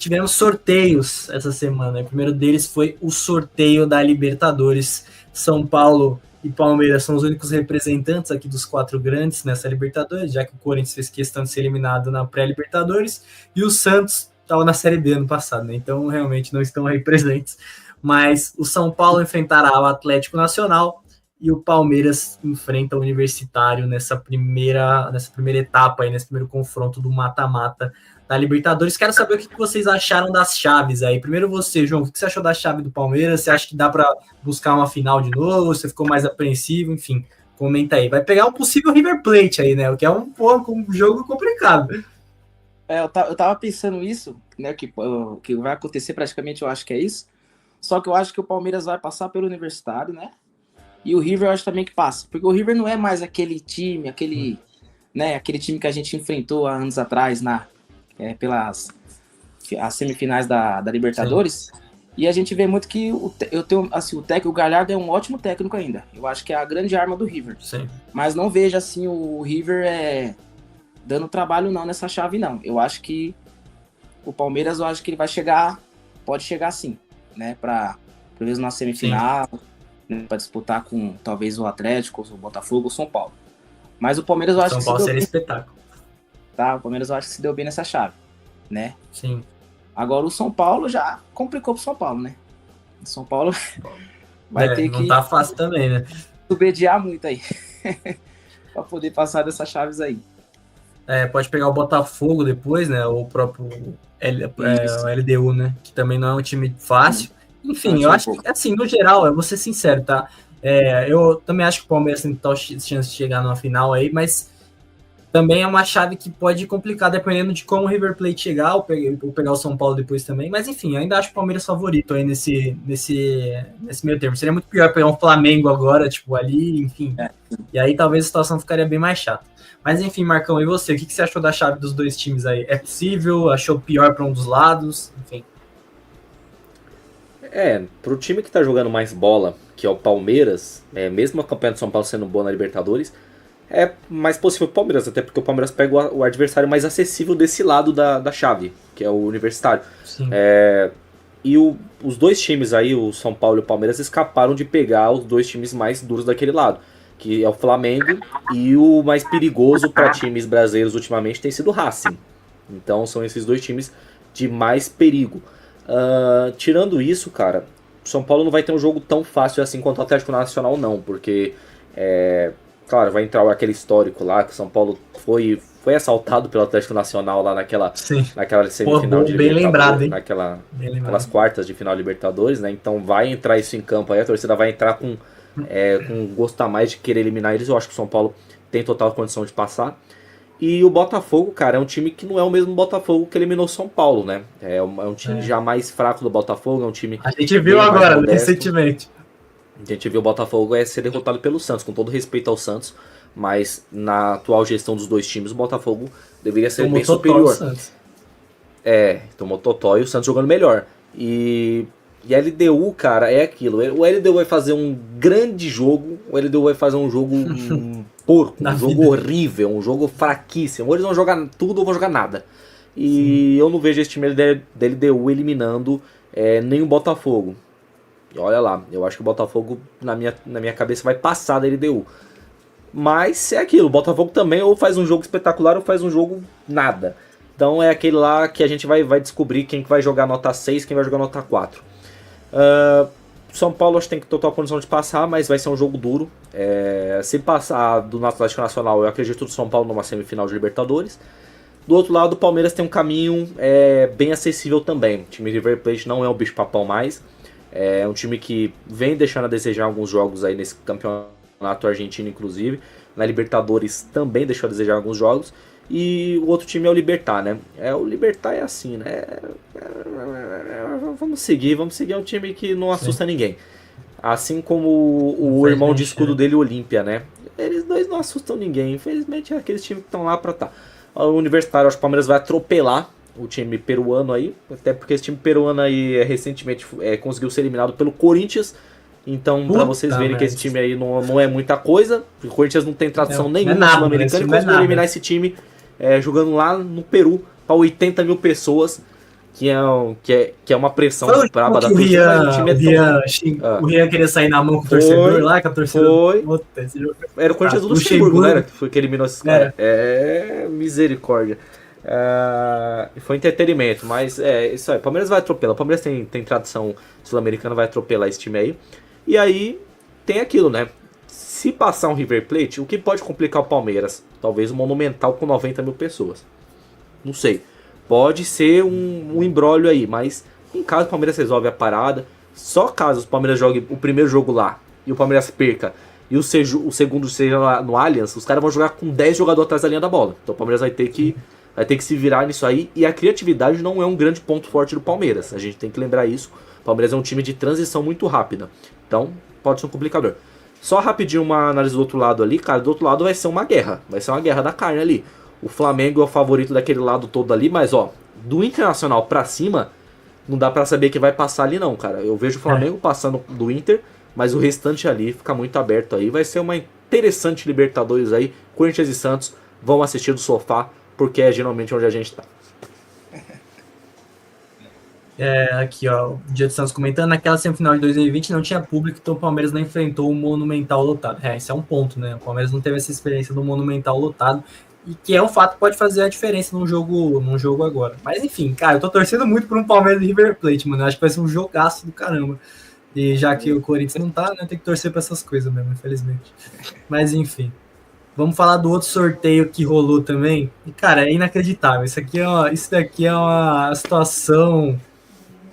tivemos sorteios essa semana. O primeiro deles foi o sorteio da Libertadores. São Paulo e Palmeiras são os únicos representantes aqui dos 4 grandes nessa Libertadores, já que o Corinthians fez questão de ser eliminado na pré-Libertadores, e o Santos estava na Série B ano passado, né? Então realmente não estão aí presentes. Mas o São Paulo enfrentará o Atlético Nacional e o Palmeiras enfrenta o Universitário nessa primeira etapa, aí, nesse primeiro confronto do mata-mata da Libertadores. Quero saber o que vocês acharam das chaves aí. Primeiro você, João, o que você achou da chave do Palmeiras? Você acha que dá para buscar uma final de novo? Você ficou mais apreensivo? Enfim, comenta aí. Vai pegar um possível River Plate aí, né? O que é um jogo complicado. Eu tava pensando isso, né? Que vai acontecer praticamente, eu acho que é isso. Só que eu acho que o Palmeiras vai passar pelo Universitário, né? E o River eu acho também que passa. Porque o River não é mais aquele time, aquele time que a gente enfrentou há anos atrás pelas as semifinais da Libertadores. Sim. E a gente vê muito que o técnico, o Galhardo é um ótimo técnico ainda. Eu acho que é a grande arma do River. Sim. Mas não vejo assim o River dando trabalho não nessa chave não. Eu acho que o Palmeiras, eu acho que ele pode chegar sim, né, para talvez na semifinal, né, para disputar com talvez o Atlético, o Botafogo ou o São Paulo. Mas o Palmeiras eu acho que São Paulo seria espetáculo. Tá, o Palmeiras eu acho que se deu bem nessa chave, né? Sim. Agora o São Paulo já complicou pro São Paulo, né? O São Paulo vai ter que... Não tá fácil também, né? Subediar muito aí. Pra poder passar dessas chaves aí. Pode pegar o Botafogo depois, né? O próprio o LDU, né? Que também não é um time fácil. Enfim, eu acho que, assim, no geral, eu vou ser sincero, tá? Eu também acho que o Palmeiras tem total chance de chegar numa final aí, mas também é uma chave que pode complicar, dependendo de como o River Plate chegar, ou pegar o São Paulo depois também. Mas, enfim, ainda acho o Palmeiras favorito aí nesse meio termo. Seria muito pior pegar um Flamengo agora, tipo, ali, enfim. E aí talvez a situação ficaria bem mais chata. Mas, enfim, Marcão, e você? O que você achou da chave dos dois times aí? É possível? Achou pior para um dos lados? Enfim. Pro time que tá jogando mais bola, que é o Palmeiras, mesmo a campanha do São Paulo sendo boa na Libertadores, é mais possível o Palmeiras, até porque o Palmeiras pega o adversário mais acessível desse lado da chave, que é o Universitário. Sim. E os dois times aí, o São Paulo e o Palmeiras, escaparam de pegar os dois times mais duros daquele lado, que é o Flamengo, e o mais perigoso para times brasileiros ultimamente tem sido o Racing. Então são esses dois times de mais perigo. Tirando isso, cara, o São Paulo não vai ter um jogo tão fácil assim quanto o Atlético Nacional não, porque claro, vai entrar aquele histórico lá que o São Paulo foi assaltado pelo Atlético Nacional lá naquela semifinal de bem lembrado, hein? Aquelas quartas de final de Libertadores, né? Então vai entrar isso em campo aí, a torcida vai entrar com gosto a mais de querer eliminar eles. Eu acho que o São Paulo tem total condição de passar. E o Botafogo, cara, é um time que não é o mesmo Botafogo que eliminou o São Paulo, né? É um time já mais fraco do Botafogo, é um time... A gente viu agora, recentemente. A gente viu o Botafogo ser derrotado pelo Santos, com todo respeito ao Santos, mas na atual gestão dos dois times, o Botafogo deveria ser bem superior. Tomou totó e o Santos jogando melhor. E a LDU, cara, é aquilo. O LDU vai fazer um grande jogo, o LDU vai fazer um jogo porco, um jogo horrível, um jogo fraquíssimo. Ou eles vão jogar tudo ou vão jogar nada. E eu não vejo esse time da LDU eliminando nem o Botafogo. E olha lá, eu acho que o Botafogo, na minha cabeça, vai passar da LDU. Mas é aquilo, o Botafogo também ou faz um jogo espetacular ou faz um jogo nada. Então é aquele lá que a gente vai descobrir quem que vai jogar nota 6, quem vai jogar nota 4. São Paulo acho que tem total condição de passar, mas vai ser um jogo duro. Se passar do Atlético Nacional, eu acredito no São Paulo numa semifinal de Libertadores. Do outro lado, o Palmeiras tem um caminho bem acessível também. O time River Plate não é um bicho-papão mais. É um time que vem deixando a desejar alguns jogos aí nesse campeonato argentino, inclusive. Na Libertadores também deixou a desejar alguns jogos. E o outro time é o Libertad, né? O Libertad é assim, né? Vamos seguir. É um time que não assusta ninguém. Assim como o irmão de escudo dele, o Olímpia, né? Eles dois não assustam ninguém. Infelizmente é aqueles times que estão lá pra tá. O Universitário, acho que o Palmeiras vai atropelar o time peruano aí. Até porque esse time peruano aí recentemente conseguiu ser eliminado pelo Corinthians. Então, pra vocês verem que esse time aí não é muita coisa. O Corinthians não tem tradição nenhuma no Sul-Americano e conseguiu eliminar esse time jogando lá no Peru para 80 mil pessoas. que é uma pressão braba da torcida, mas o time o Rian queria sair na mão com o torcedor lá, com a torcida. Era o Corinthians do Luxemburgo, né? Que foi que eliminou esses caras. Misericórdia. Foi entretenimento, mas isso aí. O Palmeiras vai atropelar. O Palmeiras tem tradição sul-americana, vai atropelar esse time aí. E aí tem aquilo, né? Se passar um River Plate, o que pode complicar o Palmeiras? Talvez um Monumental com 90 mil pessoas. Não sei. Pode ser um imbróglio aí, mas em caso o Palmeiras resolve a parada, só caso o Palmeiras jogue o primeiro jogo lá e o Palmeiras perca e o segundo seja lá no Allianz, os caras vão jogar com 10 jogadores atrás da linha da bola. Então o Palmeiras vai ter que se virar nisso aí, e a criatividade não é um grande ponto forte do Palmeiras. A gente tem que lembrar isso. O Palmeiras é um time de transição muito rápida. Então pode ser um complicador. Só rapidinho uma análise do outro lado ali, cara. Do outro lado vai ser uma guerra. Vai ser uma guerra da carne ali. O Flamengo é o favorito daquele lado todo ali, mas ó, do Internacional pra cima, não dá pra saber que vai passar ali não, cara. Eu vejo o Flamengo passando do Inter, mas o restante ali fica muito aberto aí. Vai ser uma interessante Libertadores aí. Corinthians e Santos vão assistir do sofá, porque é geralmente onde a gente tá. Aqui ó, o Dia de Santos comentando, naquela semifinal de 2020 não tinha público, então o Palmeiras não enfrentou o Monumental lotado. Esse é um ponto, né? O Palmeiras não teve essa experiência do Monumental lotado, e que é um fato que pode fazer a diferença num jogo agora. Mas enfim, cara, eu tô torcendo muito por um Palmeiras e River Plate, mano. Eu acho que vai ser um jogaço do caramba. E já que o Corinthians não tá, né, tem que torcer pra essas coisas mesmo, infelizmente. Mas enfim. Vamos falar do outro sorteio que rolou também. E, cara, é inacreditável. Isso daqui é uma situação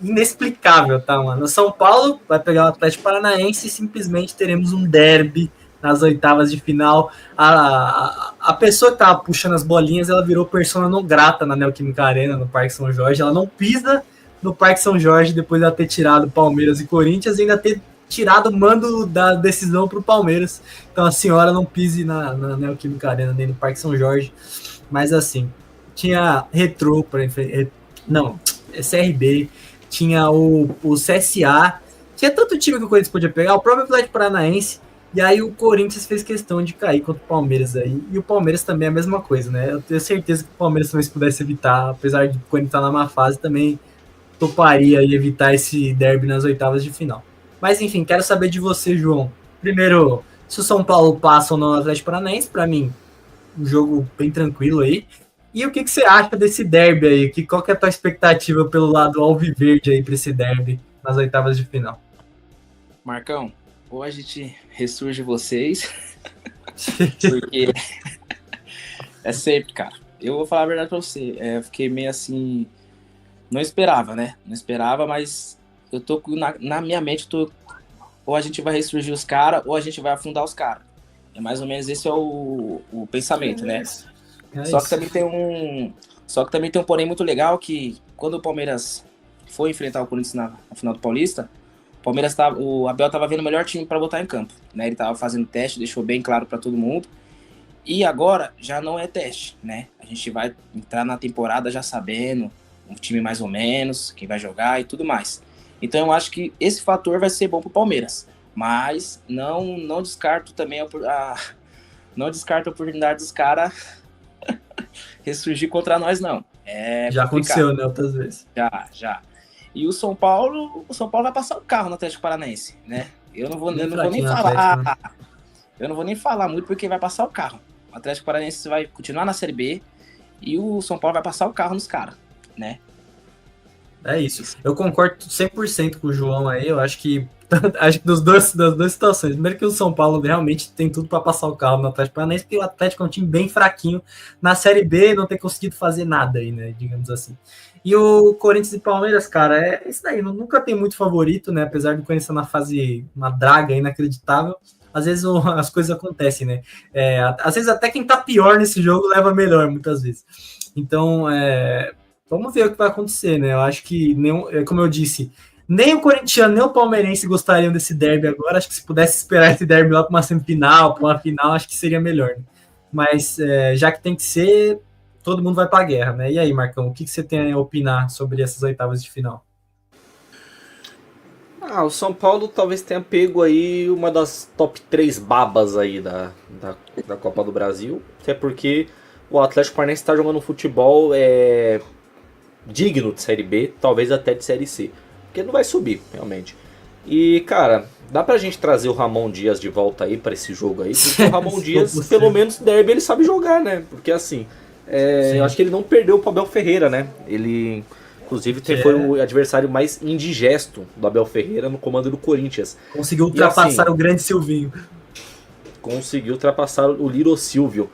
inexplicável, tá, mano? O São Paulo vai pegar o Atlético Paranaense e simplesmente teremos um derby nas oitavas de final. A pessoa que tava puxando as bolinhas, ela virou persona não grata na Neoquímica Arena, no Parque São Jorge. Ela não pisa no Parque São Jorge depois de ela ter tirado Palmeiras e Corinthians e ainda ter tirado o mando da decisão pro Palmeiras. Então a senhora não pise na Neoquímica Arena, nem no Parque São Jorge. Mas assim, tinha Retrô, CRB, tinha o CSA, tinha tanto time que o Corinthians podia pegar, o próprio Atlético Paranaense. E aí o Corinthians fez questão de cair contra o Palmeiras aí. E o Palmeiras também é a mesma coisa, né? Eu tenho certeza que o Palmeiras também, se pudesse evitar, apesar de quando estar na má fase, também toparia e evitar esse derby nas oitavas de final. Mas enfim, quero saber de você, João. Primeiro, se o São Paulo passa ou não no Atlético Paranaense, para mim, um jogo bem tranquilo aí. E o que você acha desse derby aí? Qual que é a tua expectativa pelo lado alviverde aí para esse derby nas oitavas de final? Marcão, ou a gente ressurge vocês, porque é sempre, cara. Eu vou falar a verdade pra você, eu fiquei meio assim, não esperava, né? Não esperava, mas eu tô na minha mente, ou a gente vai ressurgir os caras, ou a gente vai afundar os caras. É mais ou menos esse é o pensamento, né? Só que também tem um porém muito legal, que quando o Palmeiras foi enfrentar o Corinthians na final do Paulista, o Abel estava vendo o melhor time para botar em campo, né? Ele estava fazendo teste, deixou bem claro para todo mundo. E agora já não é teste, né? A gente vai entrar na temporada já sabendo um time mais ou menos, quem vai jogar e tudo mais. Então eu acho que esse fator vai ser bom para o Palmeiras, mas não descarto também não descarto a oportunidade dos caras ressurgir contra nós, não. Já aconteceu, né? Outras vezes. Já. E o São Paulo vai passar o carro no Atlético Paranaense, né? Eu não vou nem falar. Atlético, né? Eu não vou nem falar muito porque vai passar o carro. O Atlético Paranaense vai continuar na Série B e o São Paulo vai passar o carro nos caras, né? É isso. Eu concordo 100% com o João aí. Eu acho que das duas situações. Primeiro que o São Paulo realmente tem tudo para passar o carro no Atlético Paranaense, porque o Atlético é um time bem fraquinho na Série B, não tem conseguido fazer nada aí, né? Digamos assim. E o Corinthians e Palmeiras, cara, é isso daí. Nunca tem muito favorito, né? Apesar do Corinthians estar na fase, uma draga inacreditável. Às vezes as coisas acontecem, né? Às vezes até quem tá pior nesse jogo leva melhor, muitas vezes. Então, vamos ver o que vai acontecer, né? Eu acho que, como eu disse, nem o corintiano, nem o palmeirense gostariam desse derby agora. Acho que se pudesse esperar esse derby lá para uma semifinal, para uma final, acho que seria melhor. Né? Mas, já que tem que ser, todo mundo vai para a guerra, né? E aí, Marcão, o que você tem a opinar sobre essas oitavas de final? O São Paulo talvez tenha pego aí uma das top 3 babas aí da Copa do Brasil, até porque o Atlético Paranaense está jogando futebol digno de Série B, talvez até de Série C. Porque não vai subir, realmente. E, cara, dá pra gente trazer o Ramon Dias de volta aí pra esse jogo aí, porque o Ramon Dias, pelo menos derby, ele sabe jogar, né? Porque assim, eu acho que ele não perdeu pro Abel Ferreira, né? Ele, inclusive, foi o adversário mais indigesto do Abel Ferreira no comando do Corinthians. Conseguiu ultrapassar o grande Silvinho. Conseguiu ultrapassar o Little Silvio.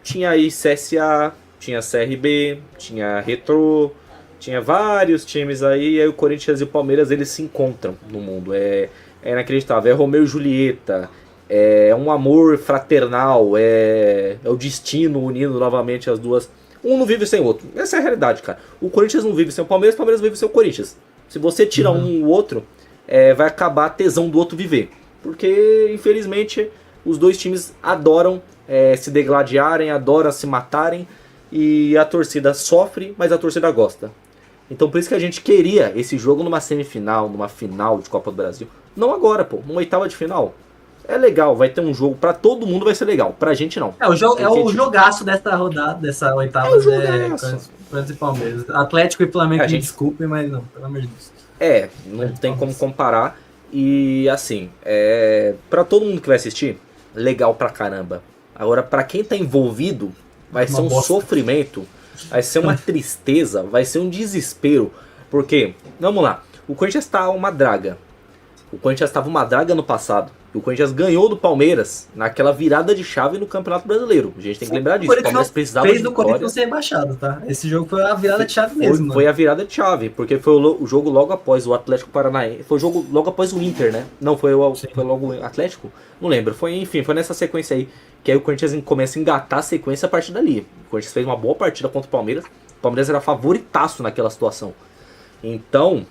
Tinha aí CSA, tinha CRB, tinha Retrô, tinha vários times aí, e aí o Corinthians e o Palmeiras, eles se encontram no mundo. É inacreditável, é Romeu e Julieta, é um amor fraternal, é o destino unindo novamente as duas. Um não vive sem o outro, essa é a realidade, cara. O Corinthians não vive sem o Palmeiras vive sem o Corinthians. Se você tira um e o outro, vai acabar a tesão do outro viver. Porque, infelizmente, os dois times adoram se degladiarem, adoram se matarem, e a torcida sofre, mas a torcida gosta. Então por isso que a gente queria esse jogo numa semifinal, numa final de Copa do Brasil. Não agora, pô, numa oitava de final. É legal, vai ter um jogo, pra todo mundo vai ser legal, pra gente não. O jogaço dessa rodada, dessa oitava, Corinthians e Palmeiras. Atlético e Flamengo, me desculpem, mas não, pelo amor de Deus. Não tem como comparar. E assim, pra todo mundo que vai assistir, legal pra caramba. Agora, pra quem tá envolvido, vai ser um sofrimento, vai ser uma tristeza, vai ser um desespero. Porque, vamos lá, o Corinthians tá uma draga. O Corinthians estava uma draga no passado. E o Corinthians ganhou do Palmeiras naquela virada de chave no Campeonato Brasileiro. A gente tem que lembrar disso. O Palmeiras precisava de vitória. Fez do Corinthians ser rebaixado, tá? Esse jogo foi a virada de chave mesmo. Foi a virada de chave, porque foi o jogo logo após o Atlético Paranaense. Foi o jogo logo após o Inter, né? Não, foi logo o Atlético? Não lembro. Foi nessa sequência aí. Que aí o Corinthians começa a engatar a sequência a partir dali. O Corinthians fez uma boa partida contra o Palmeiras. O Palmeiras era favoritaço naquela situação. Então,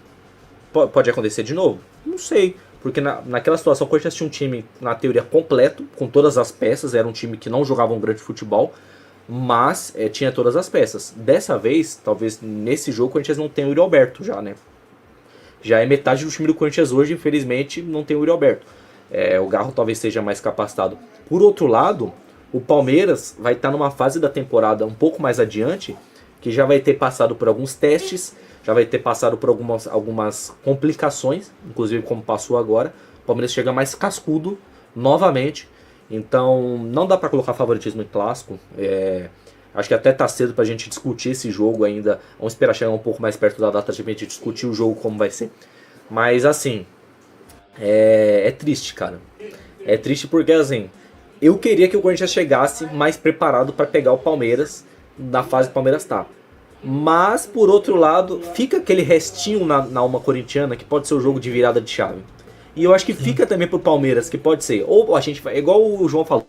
pode acontecer de novo? Não sei. Porque naquela situação o Corinthians tinha um time, na teoria, completo, com todas as peças. Era um time que não jogava um grande futebol, mas tinha todas as peças. Dessa vez, talvez nesse jogo, o Corinthians não tem o Yuri Alberto já, né? Já é metade do time do Corinthians hoje, infelizmente, não tem o Yuri Alberto. O Garro talvez seja mais capacitado. Por outro lado, o Palmeiras vai estar numa fase da temporada um pouco mais adiante, que já vai ter passado por alguns testes, já vai ter passado por algumas complicações, inclusive como passou agora. O Palmeiras chega mais cascudo novamente, então não dá para colocar favoritismo em clássico. Acho que até tá cedo pra gente discutir esse jogo ainda. Vamos esperar chegar um pouco mais perto da data de gente discutir o jogo como vai ser. Mas assim, é triste, cara. É triste porque assim, eu queria que o Corinthians chegasse mais preparado para pegar o Palmeiras na fase que o Palmeiras tá. Mas, por outro lado, fica aquele restinho na alma corintiana que pode ser o jogo de virada de chave. E eu acho que fica também pro Palmeiras, que pode ser, ou a gente vai, igual o João falou,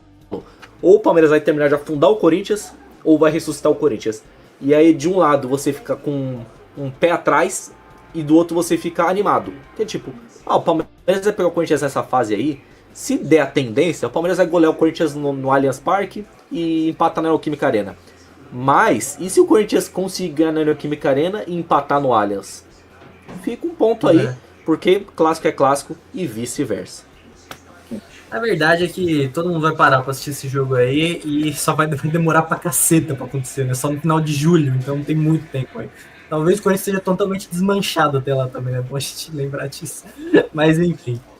ou o Palmeiras vai terminar de afundar o Corinthians, ou vai ressuscitar o Corinthians. E aí, de um lado, você fica com um pé atrás, e do outro você fica animado. Que é tipo, o Palmeiras vai pegar o Corinthians nessa fase aí, se der a tendência, o Palmeiras vai golear o Corinthians no Allianz Parque e empatar na Neoquímica Arena. Mas, e se o Corinthians conseguir ganhar na Neoquímica Arena e empatar no Allianz? Fica um ponto aí, porque clássico é clássico e vice-versa. A verdade é que todo mundo vai parar pra assistir esse jogo aí e só vai demorar pra caceta pra acontecer, né? Só no final de julho, então não tem muito tempo aí. Talvez o Corinthians esteja totalmente desmanchado até lá também, é bom a gente lembrar disso. Mas enfim.